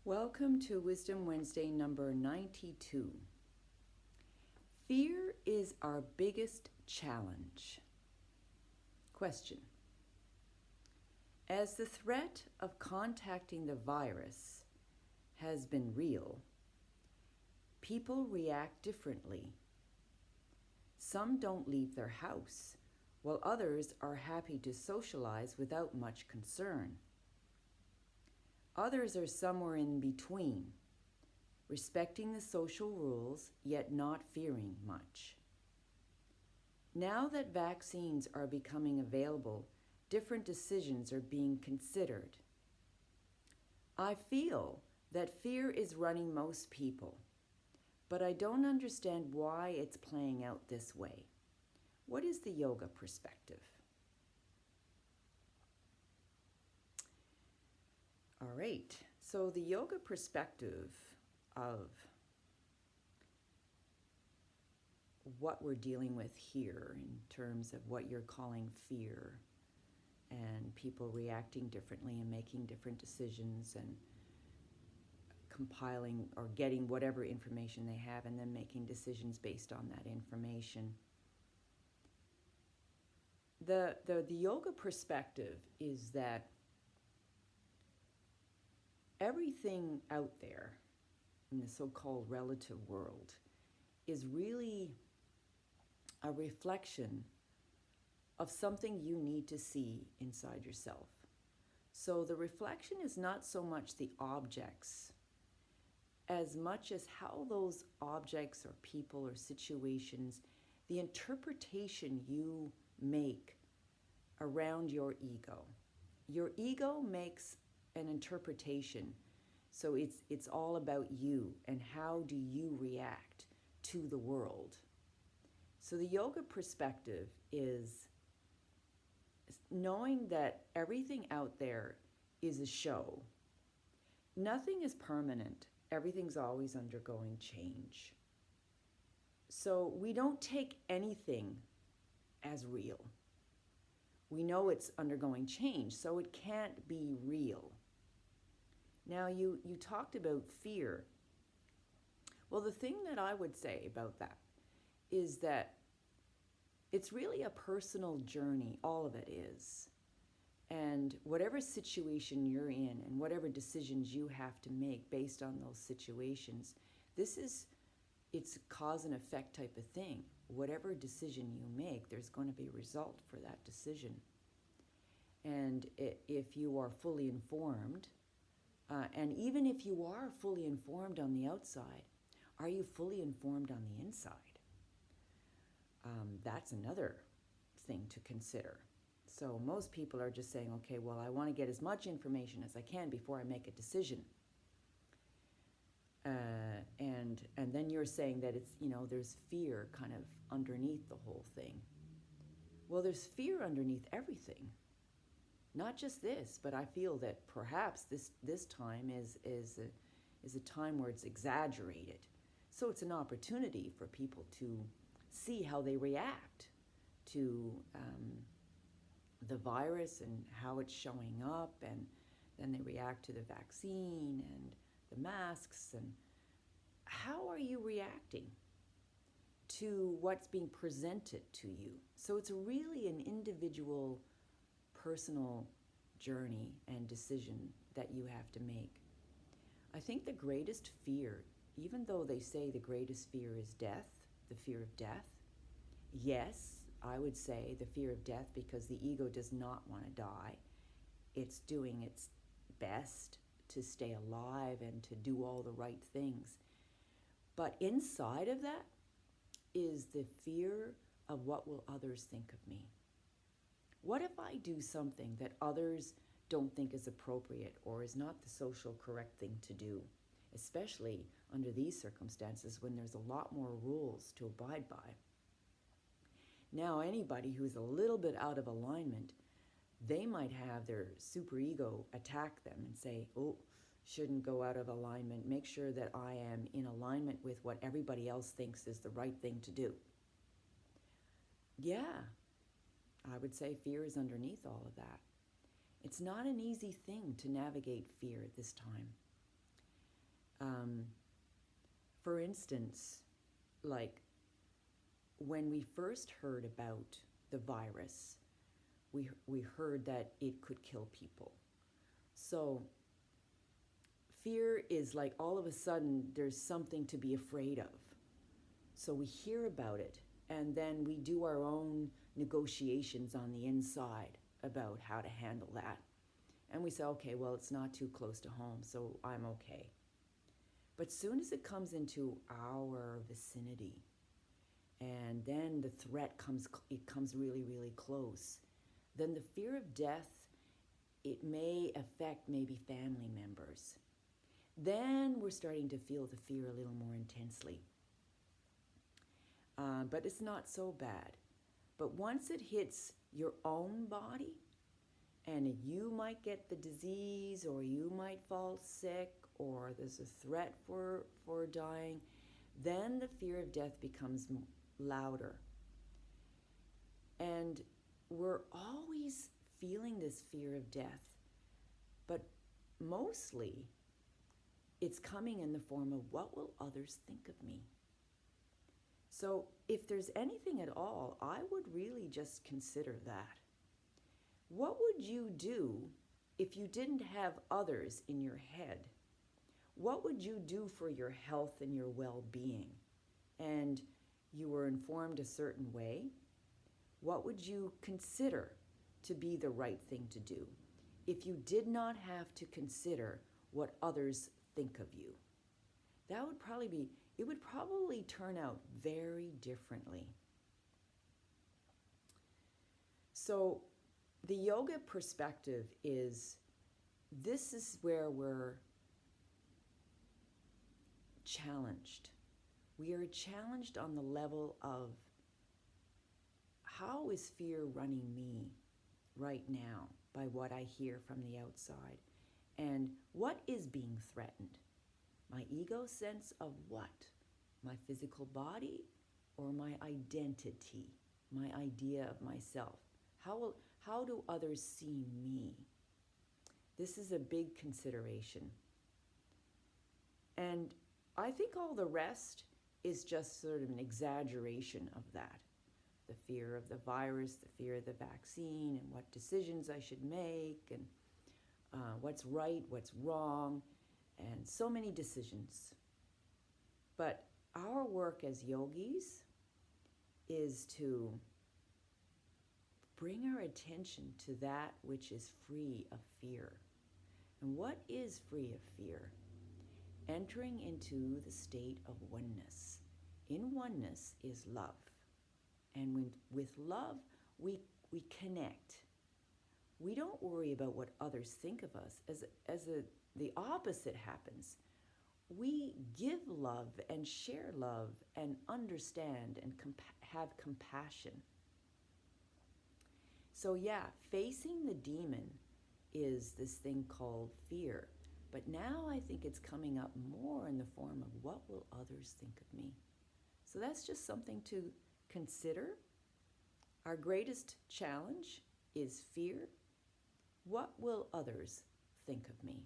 Welcome to Wisdom Wednesday number 92. Fear is our biggest challenge. Question. As the threat of contacting the virus has been real, people react differently. Some don't leave their house, while others are happy to socialize without much concern. Others are somewhere in between, respecting the social rules, yet not fearing much. Now that vaccines are becoming available, different decisions are being considered. I feel that fear is running most people, but I don't understand why it's playing out this way. What is the yoga perspective? All right, so the yoga perspective of what we're dealing with here in terms of what you're calling fear and people reacting differently and making different decisions and compiling or getting whatever information they have and then making decisions based on that information. The yoga perspective is that everything out there in the so-called relative world is really a reflection of something you need to see inside yourself. So the reflection is not so much the objects as much as how those objects or people or situations, the interpretation you make around your ego. Your ego makes an interpretation. So it's all about you and how do you react to the world. So the yoga perspective is knowing that everything out there is a show. Nothing is permanent. Everything's always undergoing change. So we don't take anything as real. We know it's undergoing change, so it can't be real. Now, you talked about fear. Well, the thing that I would say about that is that it's really a personal journey, all of it is. And whatever situation you're in and whatever decisions you have to make based on those situations, it's cause and effect type of thing. Whatever decision you make, there's going to be a result for that decision. And if you are fully informed, and even if you are fully informed on the outside, are you fully informed on the inside? That's another thing to consider. So most people are just saying, okay, well, I want to get as much information as I can before I make a decision. And then you're saying that it's, there's fear kind of underneath the whole thing. Well, there's fear underneath everything. Not just this, but I feel that perhaps this time is a time where it's exaggerated. So it's an opportunity for people to see how they react to the virus and how it's showing up, and then they react to the vaccine and the masks. And how are you reacting to what's being presented to you? So it's really an individual, personal journey and decision that you have to make. I think the greatest fear, even though they say the greatest fear is death, the fear of death, yes, I would say the fear of death because the ego does not want to die. It's doing its best to stay alive and to do all the right things. But inside of that is the fear of what will others think of me. What if I do something that others don't think is appropriate or is not the social correct thing to do, especially under these circumstances when there's a lot more rules to abide by? Now, anybody who's a little bit out of alignment, they might have their superego attack them and say, oh, shouldn't go out of alignment. Make sure that I am in alignment with what everybody else thinks is the right thing to do. Yeah, I would say fear is underneath all of that. It's not an easy thing to navigate fear at this time. Um, for instance, like when we first heard about the virus, we heard that it could kill people. So fear is like all of a sudden there's something to be afraid of. So we hear about it and then we do our own negotiations on the inside about how to handle that. And we say, okay, well, it's not too close to home, so I'm okay. But soon as it comes into our vicinity, and then the threat comes really, really close, then the fear of death, it may affect maybe family members. Then we're starting to feel the fear a little more intensely. But it's not so bad. But once it hits your own body, and you might get the disease, or you might fall sick, or there's a threat for dying, then the fear of death becomes louder. And we're always feeling this fear of death, but mostly it's coming in the form of, what will others think of me? So if there's anything at all, I would really just consider that. What would you do if you didn't have others in your head? What would you do for your health and your well-being? And you were informed a certain way? What would you consider to be the right thing to do if you did not have to consider what others think of you? That would probably it would probably turn out very differently. So the yoga perspective is, this is where we're challenged. We are challenged on the level of, how is fear running me right now by what I hear from the outside? And what is being threatened? My ego sense of what? My physical body or my identity, my idea of myself? How do others see me? This is a big consideration. And I think all the rest is just sort of an exaggeration of that. The fear of the virus, the fear of the vaccine, and what decisions I should make, and what's right, what's wrong, and so many decisions. But our work as yogis is to bring our attention to that which is free of fear. And what is free of fear? Entering into the state of oneness. In oneness is love. And with love, we connect. We don't worry about what others think of us. As the opposite happens. We give love and share love and understand and have compassion. So yeah, facing the demon is this thing called fear. But now I think it's coming up more in the form of, what will others think of me? So that's just something to consider. Our greatest challenge is fear. What will others think of me?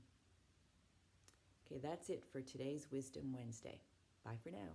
Okay, that's it for today's Wisdom Wednesday. Bye for now.